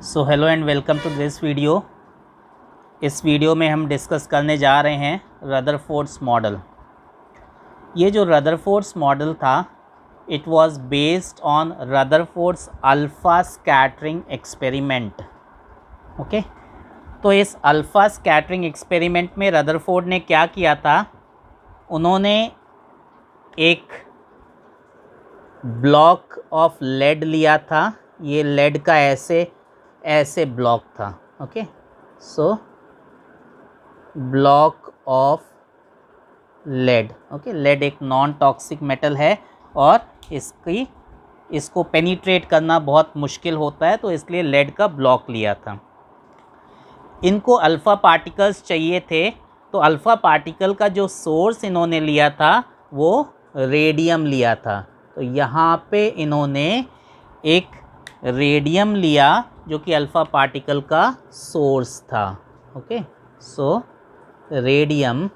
So hello and welcome to this video. इस video में हम डिस्कस करने जा रहे हैं रदरफोर्ड्स मॉडल। ये जो रदरफोर्ड्स मॉडल था it was based on Rutherford's alpha scattering experiment. Okay, तो इस अल्फ़ा स्कैटरिंग एक्सपेरिमेंट में रदरफोर्ड ने क्या किया था, उन्होंने एक ब्लॉक ऑफ लेड लिया था। ये लेड का ऐसे ब्लॉक था। Okay, so block of lead. Okay, lead एक नॉन टॉक्सिक मेटल है और इसको पेनिट्रेट करना बहुत मुश्किल होता है, तो इसलिए लेड का ब्लॉक लिया था। इनको अल्फ़ा पार्टिकल्स चाहिए थे, तो अल्फ़ा पार्टिकल का जो सोर्स इन्होंने लिया था वो रेडियम लिया था। तो यहाँ पे इन्होंने एक रेडियम लिया जो कि अल्फ़ा पार्टिकल का सोर्स था। Okay, so radium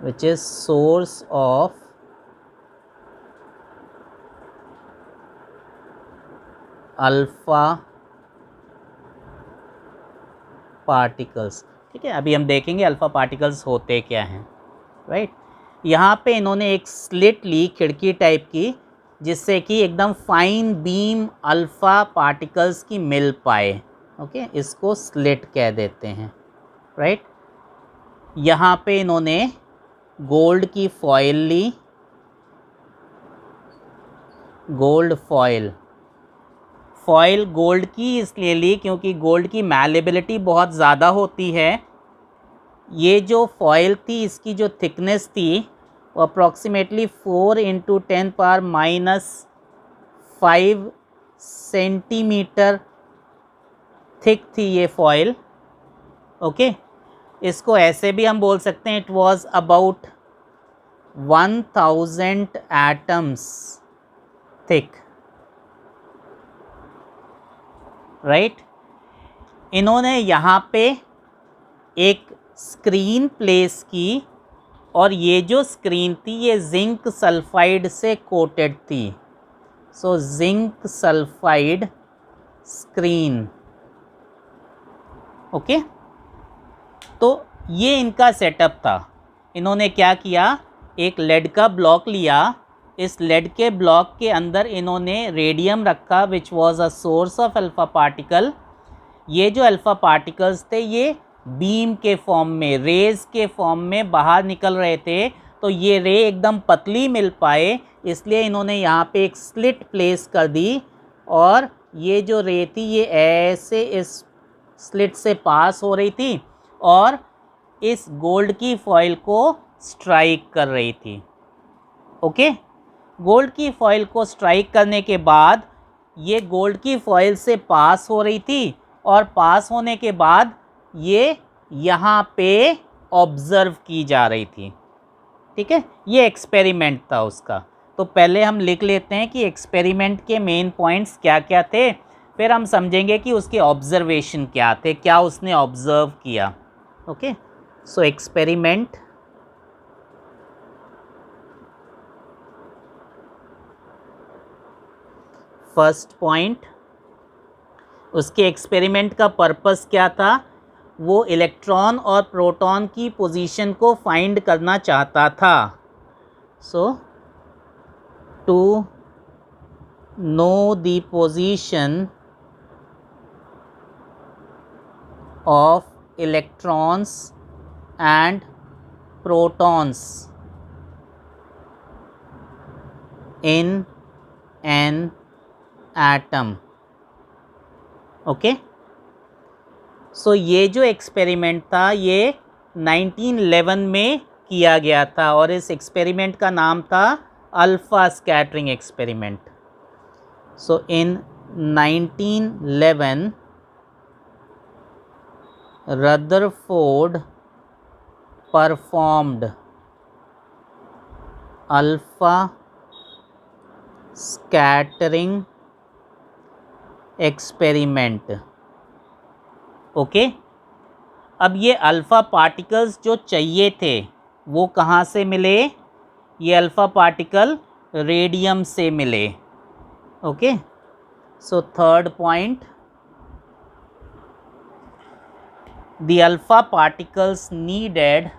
which is source of alpha particles. ठीक है, अभी हम देखेंगे अल्फ़ा पार्टिकल्स होते क्या हैं। राइट, यहाँ पे इन्होंने एक स्लिट ली खिड़की टाइप की, जिससे कि एकदम फाइन बीम अल्फ़ा पार्टिकल्स की मिल पाए। ओके, इसको स्लिट कह देते हैं। राइट, यहाँ पे इन्होंने गोल्ड की फॉयल ली, गोल्ड फॉयल गोल्ड की इसलिए ली क्योंकि गोल्ड की मैलेबिलिटी बहुत ज़्यादा होती है। ये जो फॉयल थी इसकी जो थिकनेस थी वो अप्रॉक्सीमेटली 4 × 10⁻⁵ सेंटीमीटर थिक थी ये फॉयल। ओके, इसको ऐसे भी हम बोल सकते हैं, it was about 1000 atoms thick. Right, इन्होंने यहाँ पे एक स्क्रीन प्लेस की और ये जो स्क्रीन थी ये जिंक सल्फाइड से कोटेड थी। So zinc sulphide screen. Okay, तो ये इनका सेटअप था। इन्होंने क्या किया, एक लेड का ब्लॉक लिया, इस लेड के ब्लॉक के अंदर इन्होंने रेडियम रखा which was a source of alpha particle. ये जो अल्फ़ा पार्टिकल्स थे ये बीम के फॉर्म में, रेज़ के फॉर्म में बाहर निकल रहे थे, तो ये रे एकदम पतली मिल पाए, इसलिए इन्होंने यहाँ पे एक स्लिट प्लेस कर दी और ये जो रे थी ये ऐसे इस स्लिट से पास हो रही थी और इस गोल्ड की फॉयल को स्ट्राइक कर रही थी। ओके, गोल्ड की फॉयल को स्ट्राइक करने के बाद ये गोल्ड की फॉयल से पास हो रही थी और पास होने के बाद ये यहाँ पे ऑब्ज़र्व की जा रही थी। ठीक है, ये एक्सपेरिमेंट था उसका। तो पहले हम लिख लेते हैं कि एक्सपेरिमेंट के मेन पॉइंट्स क्या क्या थे, फिर हम समझेंगे कि उसके ऑब्जर्वेशन क्या थे, क्या उसने ऑब्ज़र्व किया। ओके, सो एक्सपेरिमेंट फर्स्ट पॉइंट, उसके एक्सपेरिमेंट का पर्पस क्या था, वो इलेक्ट्रॉन और प्रोटॉन की पोजीशन को फाइंड करना चाहता था। So to know the position of electrons and protons in an atom. Okay, so ये जो एक्सपेरिमेंट था ये 1911 में किया गया था और इस एक्सपेरिमेंट का नाम था अल्फ़ा स्कैटरिंग एक्सपेरिमेंट। सो इन 1911 Rutherford performed alpha scattering experiment. Okay, अब ये अल्फ़ा पार्टिकल्स जो चाहिए थे वो कहाँ से मिले, ये अल्फ़ा पार्टिकल रेडियम से मिले। Okay, so third point, the alpha particles needed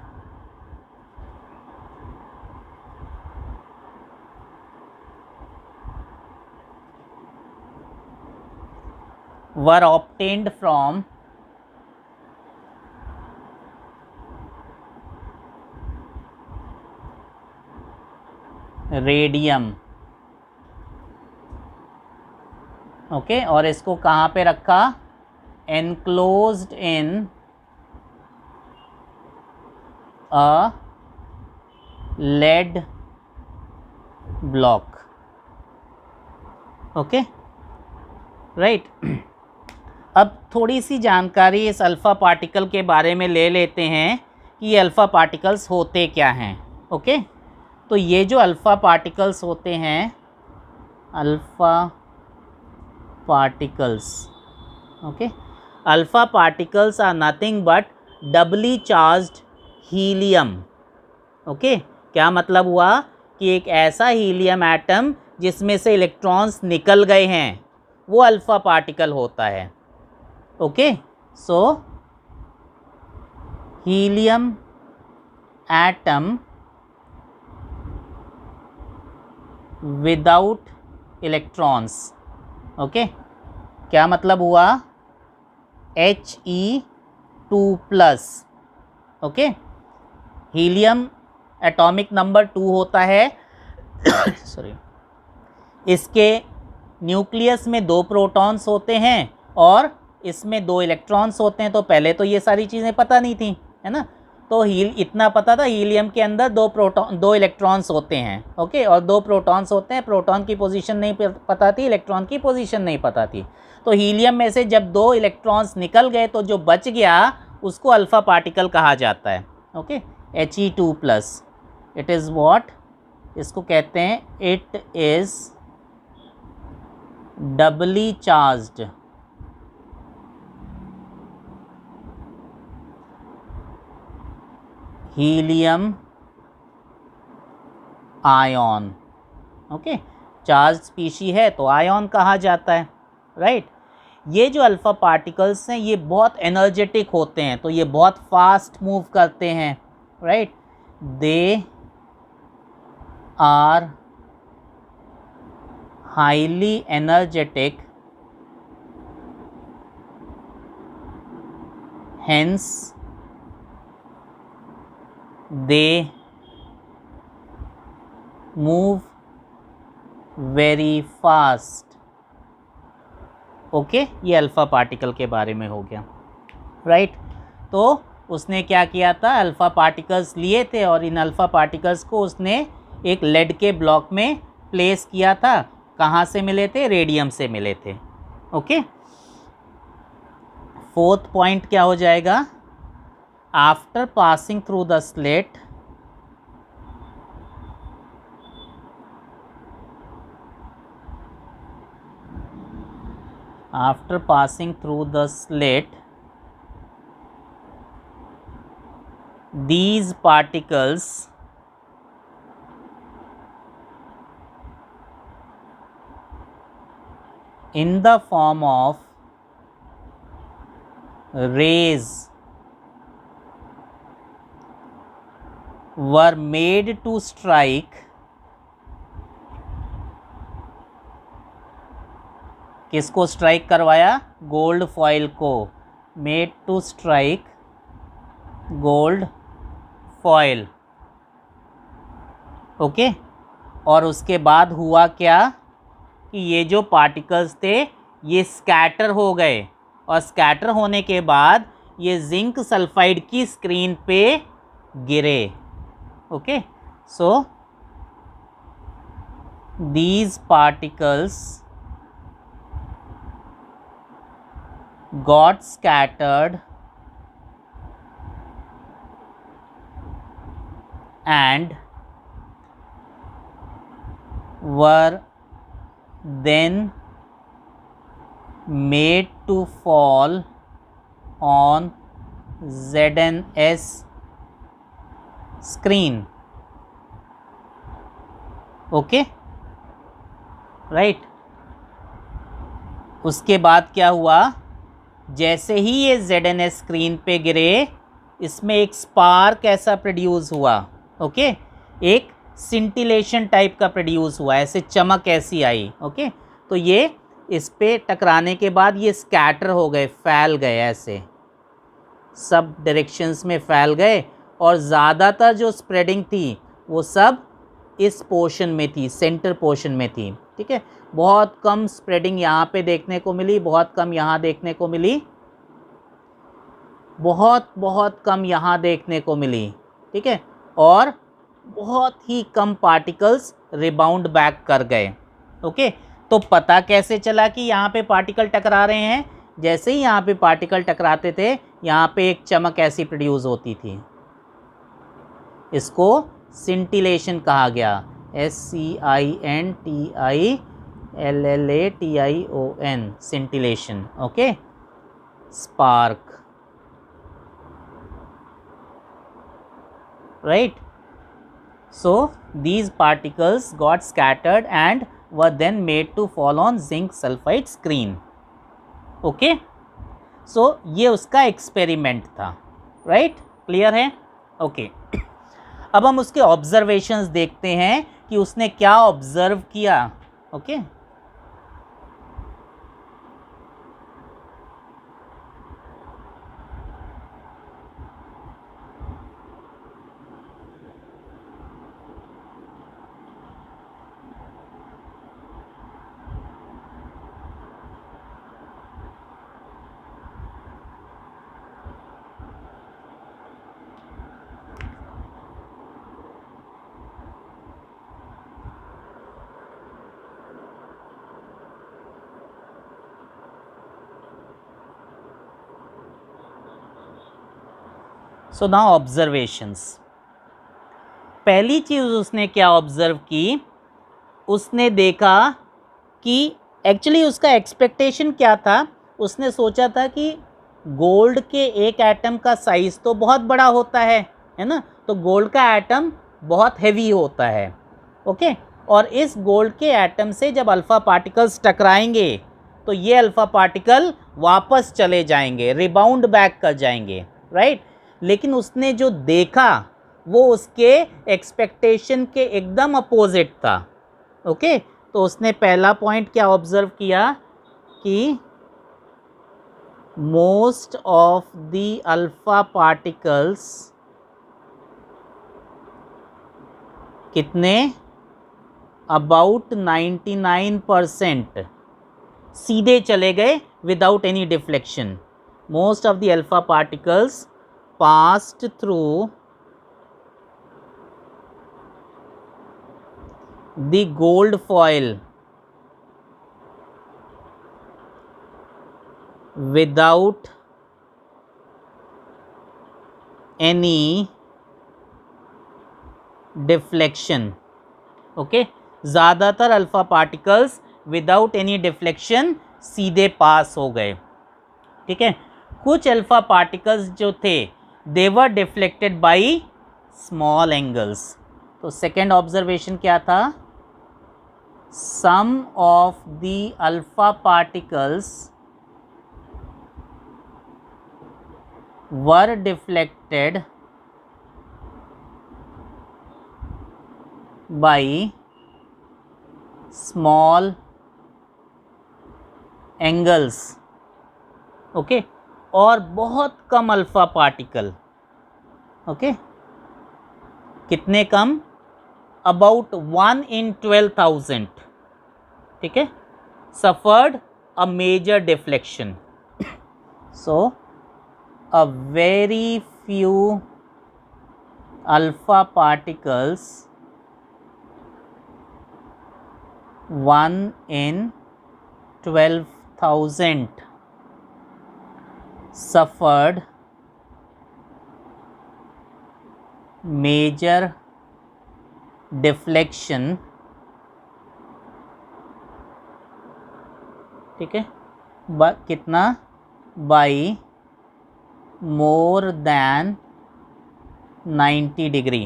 were obtained from radium. Okay, और इसको कहाँ पे रखा? Enclosed in a lead block. Okay, right. अब थोड़ी सी जानकारी इस अल्फ़ा पार्टिकल के बारे में ले लेते हैं कि ये अल्फ़ा पार्टिकल्स होते क्या हैं। ओके, तो ये जो अल्फ़ा पार्टिकल्स होते हैं, alpha particles, okay, alpha particles are nothing but doubly charged helium. Okay, क्या मतलब हुआ कि एक ऐसा हीलियम एटम जिसमें से इलेक्ट्रॉन्स निकल गए हैं, वो अल्फ़ा पार्टिकल होता है। Okay, so helium atom without electrons. Okay, क्या मतलब हुआ? He2+। Okay, helium atomic number 2 होता है सॉरी, इसके न्यूक्लियस में 2 प्रोटॉन्स होते हैं और इसमें 2 इलेक्ट्रॉन्स होते हैं। तो पहले तो ये सारी चीज़ें पता नहीं थी, है ना। तो इतना पता था, हीलियम के अंदर 2 इलेक्ट्रॉन्स होते हैं। ओके, और 2 प्रोटॉन्स होते हैं। प्रोटॉन की पोजीशन नहीं पता थी, इलेक्ट्रॉन की पोजीशन नहीं पता थी। तो हीलियम में से जब 2 इलेक्ट्रॉन्स निकल गए तो जो बच गया उसको अल्फ़ा पार्टिकल कहा जाता है। Okay, He2+, it is what, इसको कहते हैं, it is doubly charged helium ion. Okay, charge species है तो आयन कहा जाता है, राइट। ये जो अल्फ़ा पार्टिकल्स हैं ये बहुत एनर्जेटिक होते हैं, तो ये बहुत फास्ट मूव करते हैं, right. They are highly energetic, hence they move very fast। Okay, ये अल्फ़ा पार्टिकल के बारे में हो गया, राइट। तो उसने क्या किया था, अल्फ़ा पार्टिकल्स लिए थे और इन अल्फ़ा पार्टिकल्स को उसने एक लेड के ब्लॉक में प्लेस किया था। कहाँ से मिले थे? रेडियम से मिले थे। ओके, फोर्थ पॉइंट क्या हो जाएगा? After passing through the slit, after passing through the slit, these particles in the form of rays were made to strike किसको स्ट्राइक करवाया? गोल्ड फॉइल को। Made to strike gold foil. Okay, और उसके बाद हुआ क्या कि ये जो पार्टिकल्स थे ये स्कैटर हो गए, और स्कैटर होने के बाद ये जिंक सल्फाइड की स्क्रीन पे गिरे। Okay, so these particles got scattered and were then made to fall on ZNS screen। okay, right। उसके बाद क्या हुआ, जैसे ही ये ZNS स्क्रीन पे गिरे, इसमें एक स्पार्क ऐसा प्रोड्यूस हुआ, ओके, एक सिंटिलेशन टाइप का प्रोड्यूस हुआ, ऐसे चमक ऐसी आई, ओके। तो ये इस पे टकराने के बाद ये स्कैटर हो गए, फैल गए, ऐसे सब डायरेक्शंस में फैल गए, और ज़्यादातर जो स्प्रेडिंग थी वो सब इस पोर्शन में थी, सेंटर पोर्शन में थी, ठीक है। बहुत कम स्प्रेडिंग यहाँ पे देखने को मिली, बहुत कम यहाँ देखने को मिली, बहुत कम यहाँ देखने को मिली, ठीक है, और बहुत ही कम पार्टिकल्स रिबाउंड बैक कर गए, ओके। तो पता कैसे चला कि यहाँ पे पार्टिकल टकरा रहे हैं? जैसे ही यहाँ पे पार्टिकल टकराते थे, यहाँ पे एक चमक ऐसी प्रोड्यूस होती थी, इसको सिंटिलेशन कहा गया, SCINTILLATION, scintillation, okay, spark, right? So these particles got scattered and were then made to fall on zinc sulfide screen, okay? So ये उसका एक्सपेरिमेंट था, राइट? क्लियर है? ओके। अब हम उसके ऑब्जर्वेशंस देखते हैं कि उसने क्या ऑब्जर्व किया, ओके। So now observations. पहली चीज़ उसने क्या ऑब्ज़र्व की, उसने देखा कि एक्चुअली उसका एक्सपेक्टेशन क्या था, उसने सोचा था कि गोल्ड के एक एटम का साइज़ तो बहुत बड़ा होता है ना, तो गोल्ड का एटम बहुत हैवी होता है, ओके। और इस गोल्ड के एटम से जब अल्फ़ा पार्टिकल्स टकराएंगे तो ये अल्फ़ा पार्टिकल वापस चले जाएंगे, रिबाउंड बैक कर जाएंगे, राइट। लेकिन उसने जो देखा वो उसके एक्सपेक्टेशन के एकदम अपोजिट था, ओके। तो उसने पहला पॉइंट क्या ऑब्जर्व किया कि most of the alpha particles कितने, अबाउट 99% सीधे चले गए without any deflection. Most of the alpha particles passed through the gold foil without any deflection, okay. ज़्यादातर alpha particles without any deflection सीधे पास हो गए, ठीक है। कुछ अल्फ़ा पार्टिकल्स जो थे they were deflected by small angles। तो सेकेंड ऑब्जर्वेशन क्या था, some of the alpha particles were deflected by small angles, okay. और बहुत कम अल्फ़ा पार्टिकल, ओके, कितने कम, अबाउट 1 in 12,000, ठीक है, suffered a major deflection. So a very few alpha particles 1 in 12,000 suffered major deflection, ठीक है, कितना, by more than 90 degree,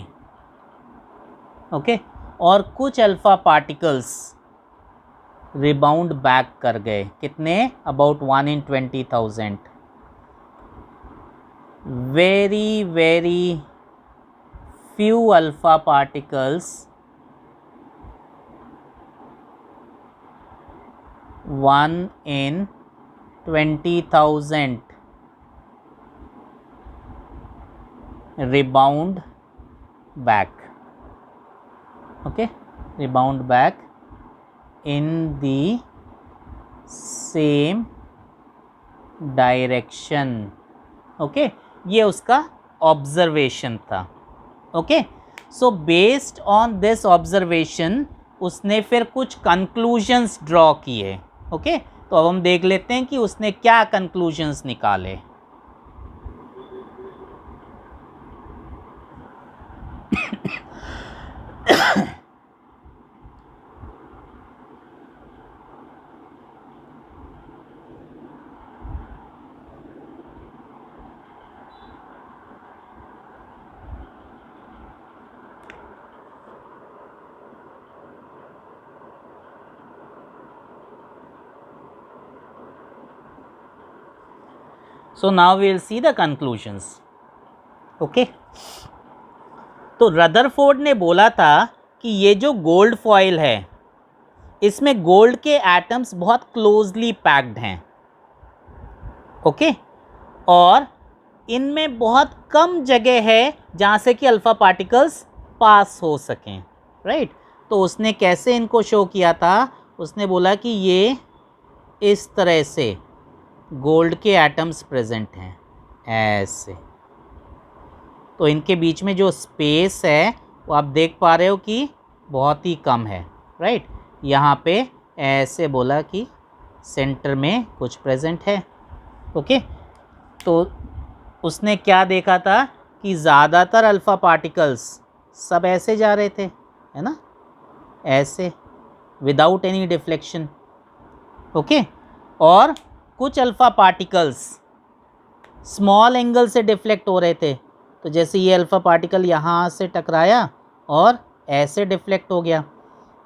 okay. और कुछ अल्फ़ा पार्टिकल्स रिबाउंड बैक कर गए। कितने? About 1 in 20,000। Very very few alpha particles 1 in 20,000 rebound back. Okay, rebound back in the same direction. Okay, ये उसका ऑब्जर्वेशन था। Okay, so based on this observation उसने फिर कुछ कंक्लूजन्स ड्रॉ किए। ओके, तो अब हम देख लेते हैं कि उसने क्या कंक्लूजन्स निकाले। So now we will see the conclusions. Okay. तो रदरफोर्ड ने बोला था कि ये जो गोल्ड फॉइल है इसमें गोल्ड के एटम्स बहुत क्लोजली पैक्ड हैं। ओके, और इनमें बहुत कम जगह है जहाँ से कि अल्फ़ा पार्टिकल्स पास हो सकें। राइट, तो उसने कैसे इनको शो किया था? उसने बोला कि ये इस तरह से गोल्ड के एटम्स प्रेजेंट हैं ऐसे, तो इनके बीच में जो स्पेस है वो आप देख पा रहे हो कि बहुत ही कम है। राइट, यहाँ पे ऐसे बोला कि सेंटर में कुछ प्रेजेंट है। ओके, तो उसने क्या देखा था कि ज़्यादातर अल्फ़ा पार्टिकल्स सब ऐसे जा रहे थे, है ना, ऐसे विदाउट एनी डिफ्लेक्शन। ओके, और कुछ अल्फ़ा पार्टिकल्स स्मॉल एंगल से डिफ्लेक्ट हो रहे थे। तो जैसे ये अल्फ़ा पार्टिकल यहाँ से टकराया और ऐसे डिफ्लेक्ट हो गया,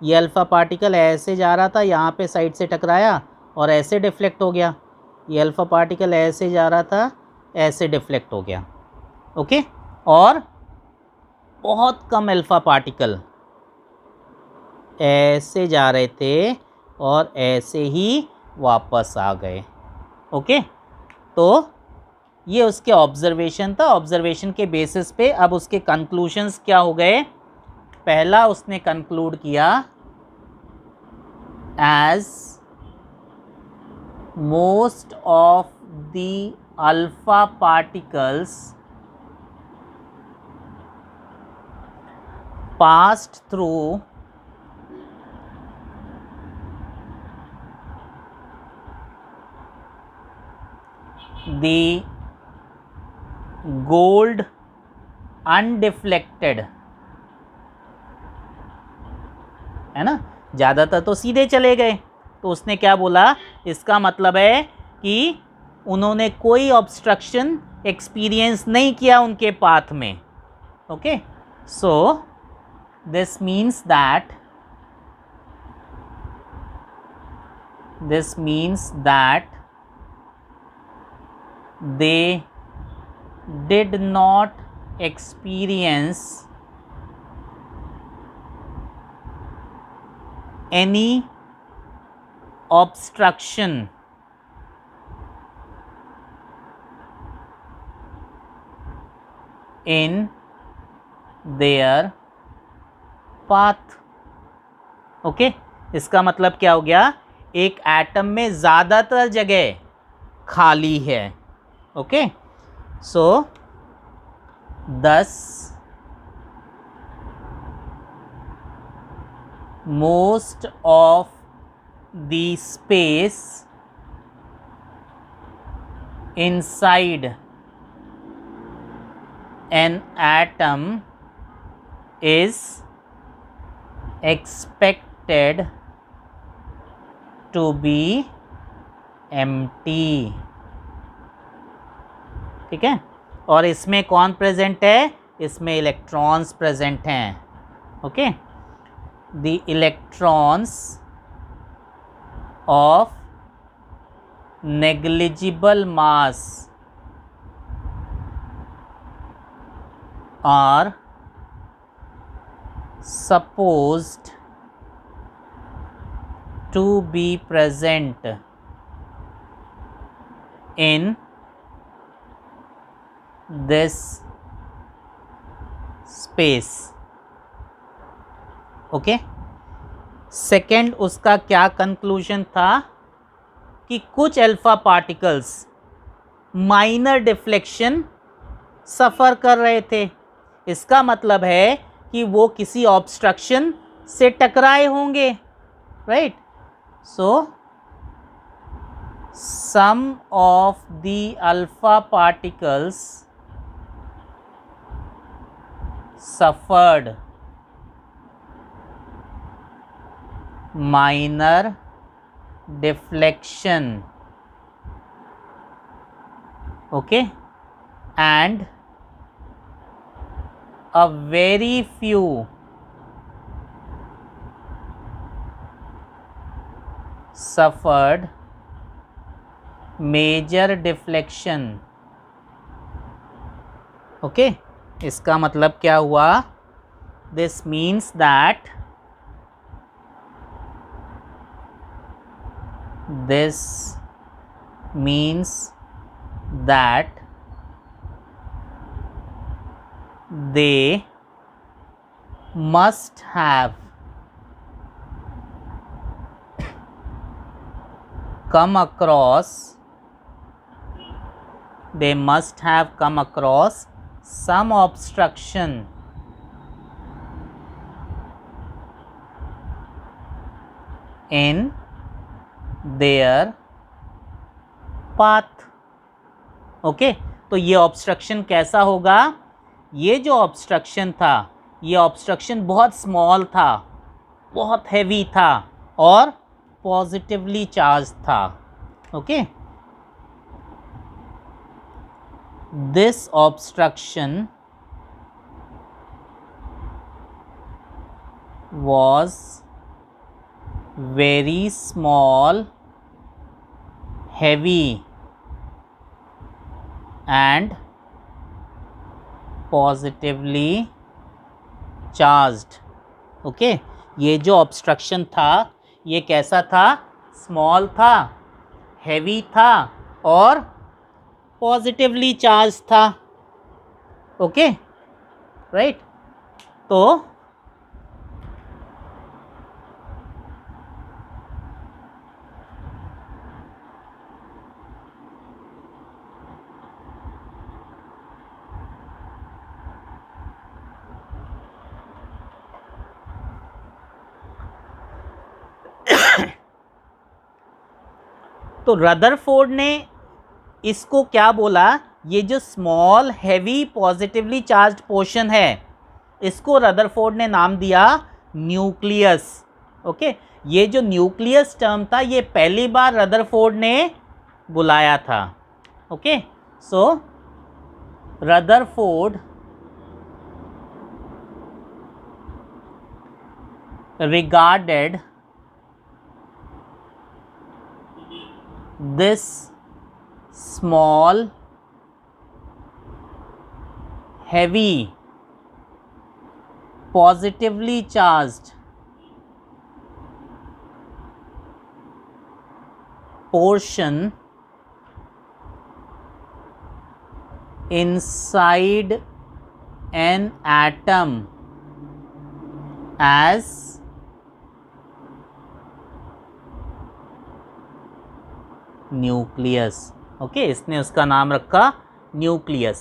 ये अल्फ़ा पार्टिकल ऐसे जा रहा था, यहाँ पे साइड से टकराया और ऐसे डिफ्लेक्ट हो गया, ये अल्फ़ा पार्टिकल ऐसे जा रहा था, ऐसे डिफ्लेक्ट हो गया। ओके, और बहुत कम अल्फ़ा पार्टिकल ऐसे जा रहे थे और ऐसे ही वापस आ गए। ओके, तो ये उसके ऑब्जर्वेशन था। ऑब्जर्वेशन के बेसिस पे अब उसके कंक्लूशंस क्या हो गए? पहला उसने कंक्लूड किया as most of the alpha particles passed through the gold undeflected, है ना, ज़्यादातर तो सीधे चले गए। तो उसने क्या बोला? इसका मतलब है कि उन्होंने कोई ऑब्स्ट्रक्शन एक्सपीरियंस नहीं किया उनके पाथ में। Okay, so this means that they did not experience any obstruction in their path। Okay, इसका मतलब क्या हो गया? एक एटम में ज़्यादातर जगह खाली है। Okay, so thus most of the space inside an atom is expected to be empty। ठीक है, और इसमें कौन प्रेजेंट है? इसमें इलेक्ट्रॉन्स प्रेजेंट हैं। Okay, the electrons of negligible mass are supposed to be present in this space. Okay, second उसका क्या कंक्लूजन था कि कुछ अल्फा पार्टिकल्स माइनर डिफ्लेक्शन सफ़र कर रहे थे। इसका मतलब है कि वो किसी ऑब्स्ट्रक्शन से टकराए होंगे, right. So some of the alpha particles suffered minor deflection, okay, and a very few suffered major deflection, okay। इसका मतलब क्या हुआ? This means that they must have come across some obstruction in their path, okay. तो ये obstruction कैसा होगा? ये जो ऑब्स्ट्रक्शन था, ये ऑब्स्ट्रक्शन बहुत स्मॉल था, बहुत हैवी था और पॉजिटिवली चार्ज था, okay. This obstruction was very small, heavy and positively charged, okay. ये जो ऑब्स्ट्रक्शन था ये कैसा था? स्मॉल था, हैवी था और पॉजिटिवली चार्ज था, ओके, राइट। तो तो रदरफोर्ड ने इसको क्या बोला? ये जो small heavy positively charged portion है इसको रदरफोर्ड ने नाम दिया न्यूक्लियस, ओके। ये जो न्यूक्लियस टर्म था ये पहली बार रदरफोर्ड ने बुलाया था, okay. So Rutherford regarded this small, heavy, positively charged portion inside an atom as nucleus, okay. इसने उसका नाम रखा न्यूक्लियस,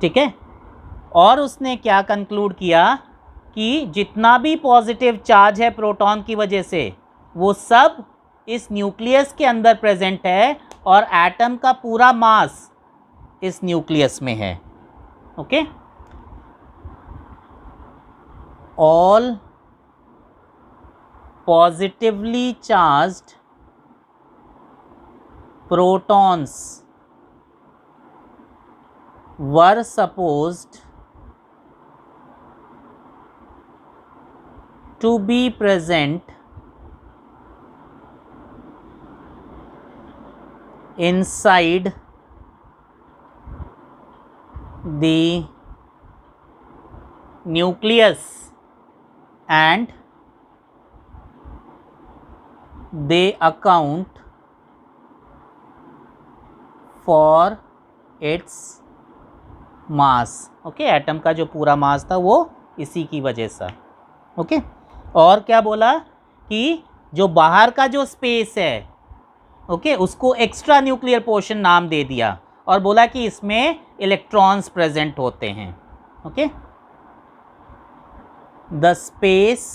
ठीक है। और उसने क्या कंक्लूड किया कि जितना भी पॉजिटिव चार्ज है प्रोटॉन की वजह से वो सब इस न्यूक्लियस के अंदर प्रेजेंट है और एटम का पूरा मास इस न्यूक्लियस में है, okay. All positively charged protons were supposed to be present inside the nucleus and they account for its mass. Okay, atom का जो पूरा मास था वो इसी की वजह से. ओके, और क्या बोला कि जो बाहर का जो स्पेस है, ओके, उसको एक्स्ट्रा न्यूक्लियर पोर्शन नाम दे दिया और बोला कि इसमें इलेक्ट्रॉन्स प्रेजेंट होते हैं. Okay, the space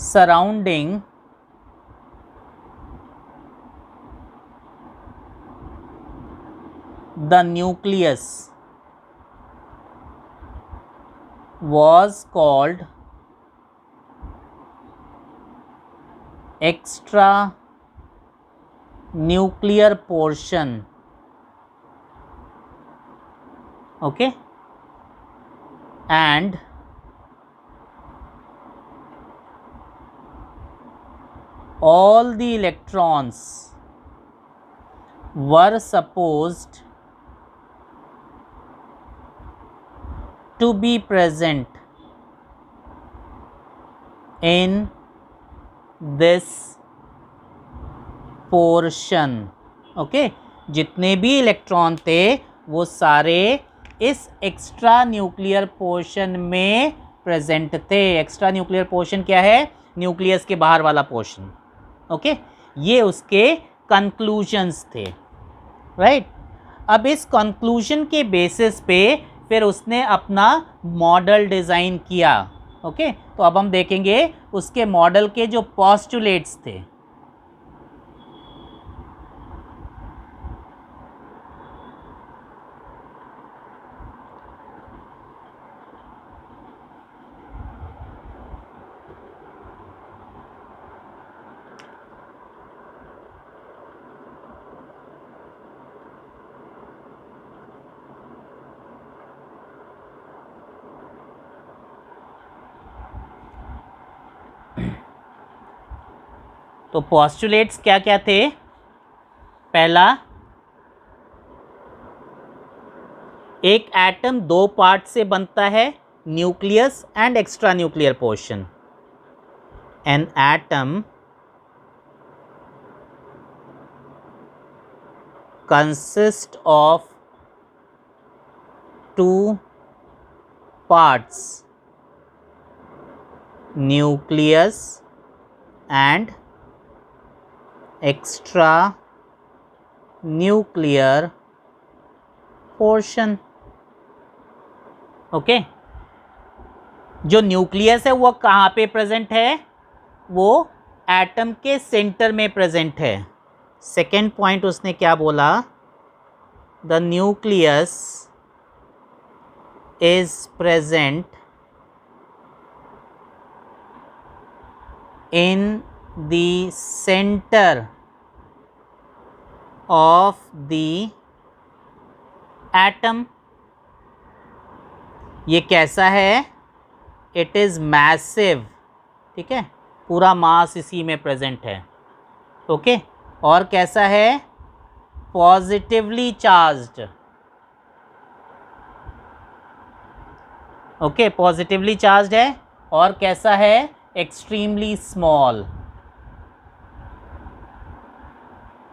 surrounding the nucleus was called extra nuclear portion. Okay, and all the electrons were supposed to be present in this portion. Okay, जितने भी इलेक्ट्रॉन थे वो सारे इस एक्स्ट्रा न्यूक्लियर पोर्शन में present थे. एक्स्ट्रा न्यूक्लियर पोर्शन क्या है? न्यूक्लियस के बाहर वाला पोर्शन. ओके, ये उसके कंक्लूजन्स थे. राइट, अब इस कंक्लूजन के बेसिस पे फिर उसने अपना मॉडल डिज़ाइन किया. ओके, तो अब हम देखेंगे उसके मॉडल के जो पोस्टुलेट्स थे. तो पोस्टुलेट्स क्या क्या थे? पहला, एक एटम दो पार्ट से बनता है, nucleus and extra nuclear portion. An atom consist of two parts, nucleus and extra nuclear portion. Okay, जो न्यूक्लियस है वो कहाँ पे प्रेजेंट है? वो एटम के सेंटर में प्रेजेंट है. सेकेंड पॉइंट उसने क्या बोला? The nucleus is present in the center of the atom. ये कैसा है? It is massive. ठीक है, पूरा मास इसी में प्रेजेंट है. ओके, और कैसा है? Positively charged. Okay, positively charged है. और कैसा है? Extremely small.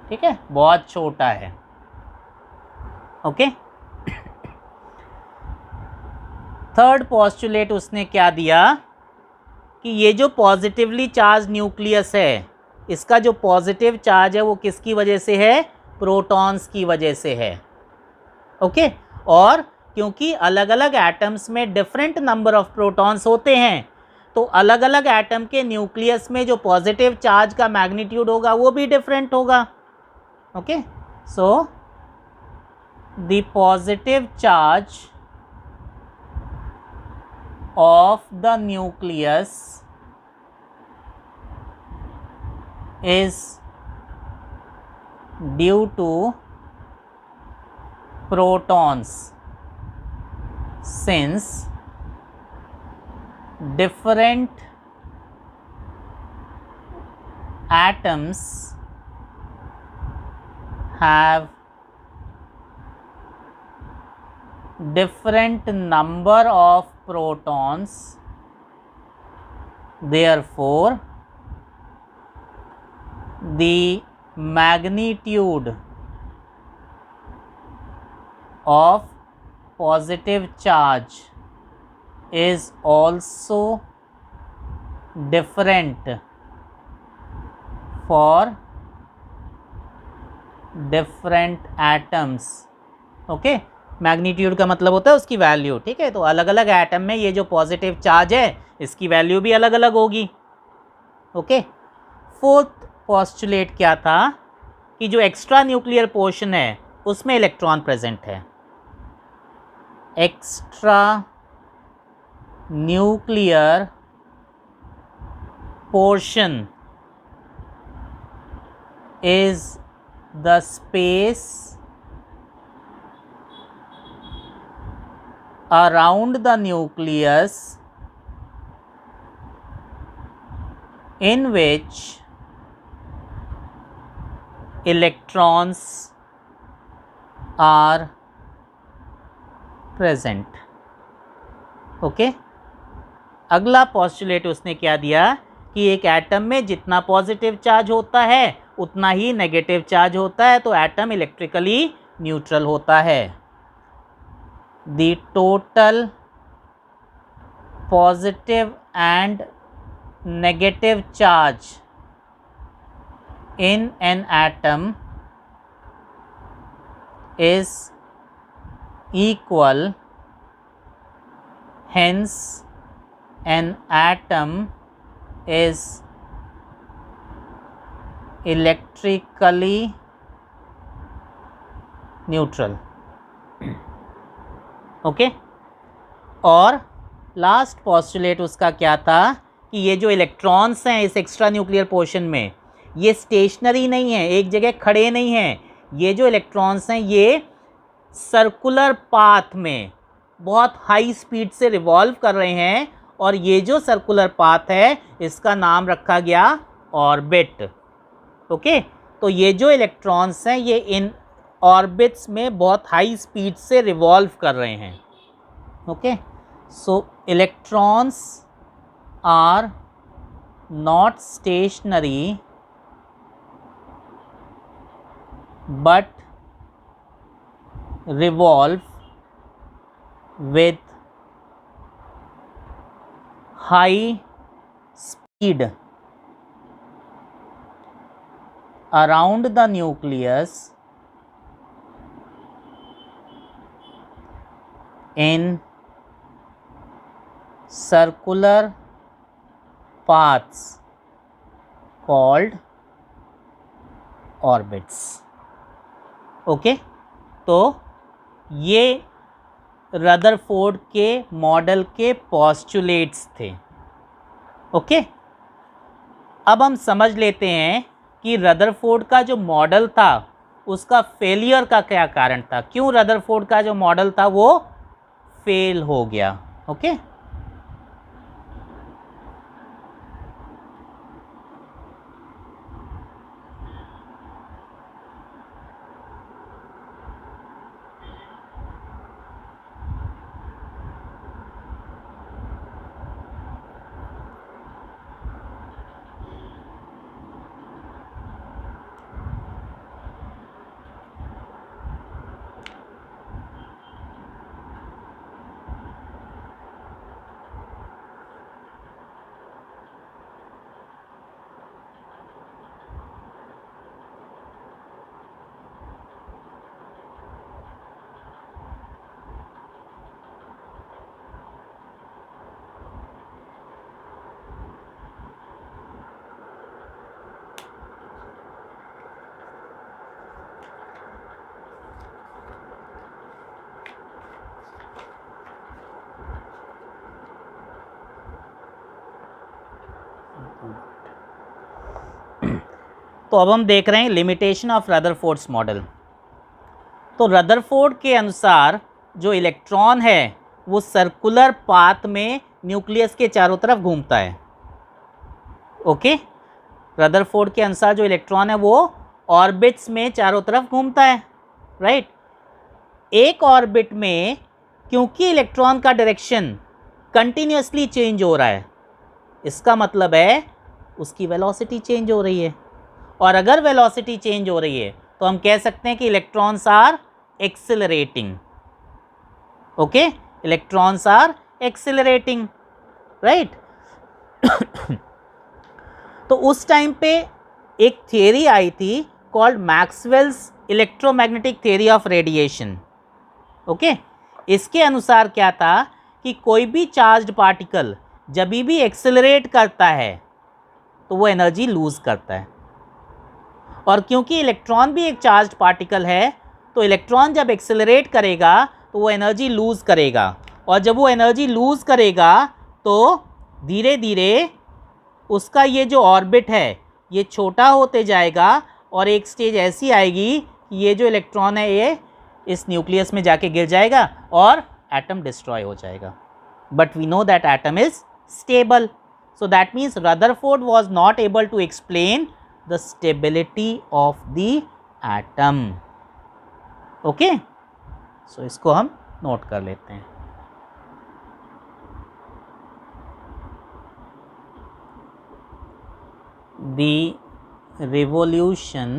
ठीक है, बहुत छोटा है. ओके, थर्ड पोस्टुलेट उसने क्या दिया कि ये जो पॉजिटिवली चार्ज न्यूक्लियस है, इसका जो पॉजिटिव चार्ज है वो किसकी वजह से है? प्रोटॉन्स की वजह से है. ओके, और क्योंकि अलग अलग एटम्स में डिफरेंट नंबर ऑफ प्रोटॉन्स होते हैं, तो अलग अलग एटम के न्यूक्लियस में जो पॉजिटिव चार्ज का मैग्नीट्यूड होगा वो भी डिफरेंट होगा. Okay, so the positive charge of the nucleus is due to protons, since different atoms have different number of protons, therefore the magnitude of positive charge is also different for different atoms. Okay, magnitude का मतलब होता है उसकी value, ठीक है। तो अलग अलग एटम में ये जो पॉजिटिव चार्ज है इसकी वैल्यू भी अलग अलग होगी। ओके, फोर्थ पोस्टुलेट क्या था कि जो एक्स्ट्रा न्यूक्लियर पोर्शन है उसमें इलेक्ट्रॉन प्रेजेंट है। Extra nuclear portion is the space around the nucleus in which electrons are present. Okay, अगला पोस्टुलेट उसने क्या दिया कि एक एटम में जितना पॉजिटिव चार्ज होता है उतना ही नेगेटिव चार्ज होता है, तो एटम इलेक्ट्रिकली न्यूट्रल होता है। The total positive and negative charge in an atom is equal, hence an atom is electrically neutral. Okay, और लास्ट पोस्टुलेट उसका क्या था कि ये जो इलेक्ट्रॉन्स हैं इस एक्स्ट्रा न्यूक्लियर पोर्शन में ये स्टेशनरी नहीं है, एक जगह खड़े नहीं हैं। ये जो इलेक्ट्रॉन्स हैं ये सर्कुलर पाथ में बहुत हाई स्पीड से रिवॉल्व कर रहे हैं, और ये जो सर्कुलर पाथ है इसका नाम रखा गया ऑर्बिट। ओके, तो ये जो इलेक्ट्रॉन्स हैं ये इन ऑर्बिट्स में बहुत हाई स्पीड से रिवॉल्व कर रहे हैं। Okay, so electrons are not stationary but revolve with high speed around the nucleus in circular paths called orbits. Okay, तो ये रदरफोर्ड के मॉडल के पोस्टुलेट्स थे। ओके, अब हम समझ लेते हैं कि रदरफोर्ड का जो मॉडल था उसका फेलियर का क्या कारण था, क्यों रदरफोर्ड का जो मॉडल था वो फेल हो गया। ओके, तो अब हम देख रहे हैं लिमिटेशन ऑफ रदरफोर्ड्स मॉडल। तो रदरफोर्ड के अनुसार जो इलेक्ट्रॉन है वो सर्कुलर पाथ में न्यूक्लियस के चारों तरफ घूमता है। ओके, रदरफोर्ड के अनुसार जो इलेक्ट्रॉन है वो ऑर्बिट्स में चारों तरफ घूमता है, राइट। एक ऑर्बिट में क्योंकि इलेक्ट्रॉन का डायरेक्शन कंटिन्यूसली चेंज हो रहा है, इसका मतलब है उसकी वेलोसिटी चेंज हो रही है, और अगर वेलोसिटी चेंज हो रही है तो हम कह सकते हैं कि electrons are accelerating. Okay, electrons are accelerating, right. तो उस टाइम पे एक थियरी आई थी called Maxwell's electromagnetic theory of radiation. Okay, इसके अनुसार क्या था कि कोई भी चार्ज्ड पार्टिकल जब भी एक्सेलरेट करता है तो वो एनर्जी लूज़ करता है, और क्योंकि इलेक्ट्रॉन भी एक चार्ज्ड पार्टिकल है तो इलेक्ट्रॉन जब एक्सेलरेट करेगा तो वो एनर्जी लूज़ करेगा, और जब वो एनर्जी लूज़ करेगा तो धीरे धीरे उसका ये जो ऑर्बिट है ये छोटा होते जाएगा, और एक स्टेज ऐसी आएगी कि ये जो इलेक्ट्रॉन है ये इस न्यूक्लियस में जाके गिर जाएगा और एटम डिस्ट्रॉय हो जाएगा। But we know that atom is stable, so that means Rutherford was not able to explain the stability of the atom. Okay, so इसको हम नोट कर लेते हैं। The revolution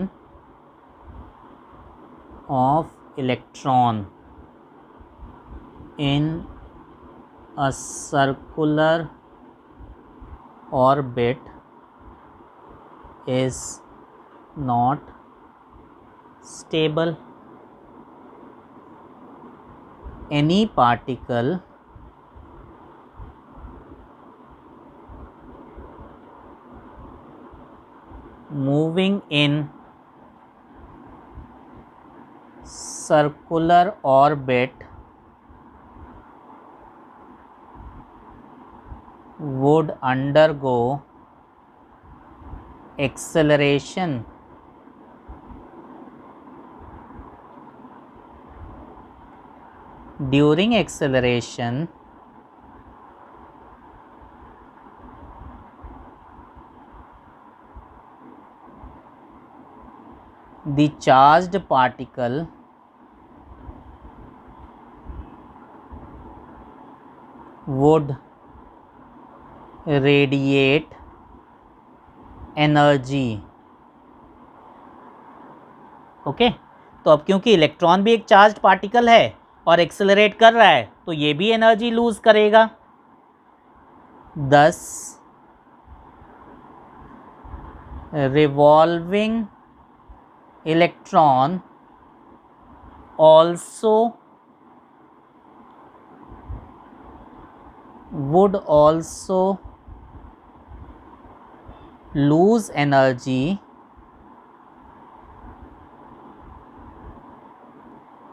of electron in a circular orbit is not stable. Any particle moving in circular orbit would undergo acceleration during acceleration the charged particle would radiate energy. Okay, तो अब क्योंकि electron भी एक charged particle है और accelerate कर रहा है तो ये भी एनर्जी लूज करेगा। दस revolving electron also would also lose energy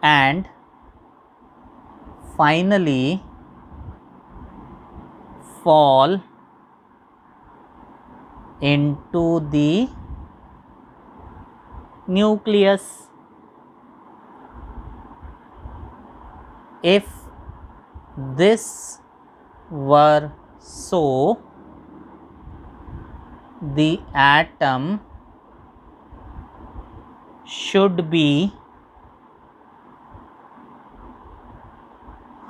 and finally fall into the nucleus. If this were so, the atom should be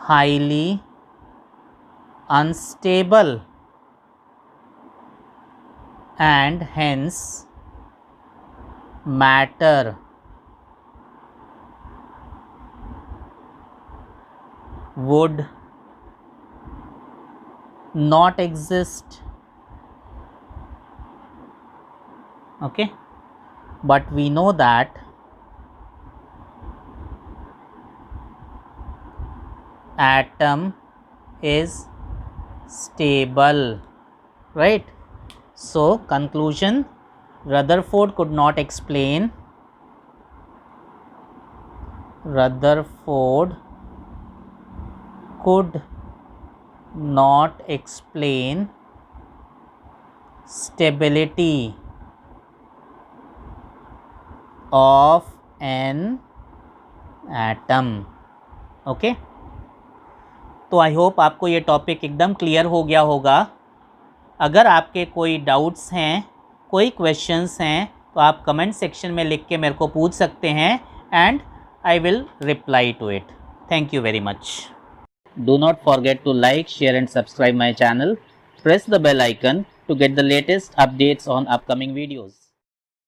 highly unstable and hence matter would not exist. Okay, but we know that atom is stable, right? So conclusion, Rutherford could not explain stability of an atom. Okay, तो I hope आपको ये topic एकदम clear हो गया होगा। अगर आपके कोई डाउट्स हैं, कोई क्वेश्चंस हैं तो आप कमेंट सेक्शन में लिख के मेरे को पूछ सकते हैं and I will reply to it. Thank you very much. Do not forget to like, share and subscribe my channel. Press the bell icon to get the latest updates on upcoming videos.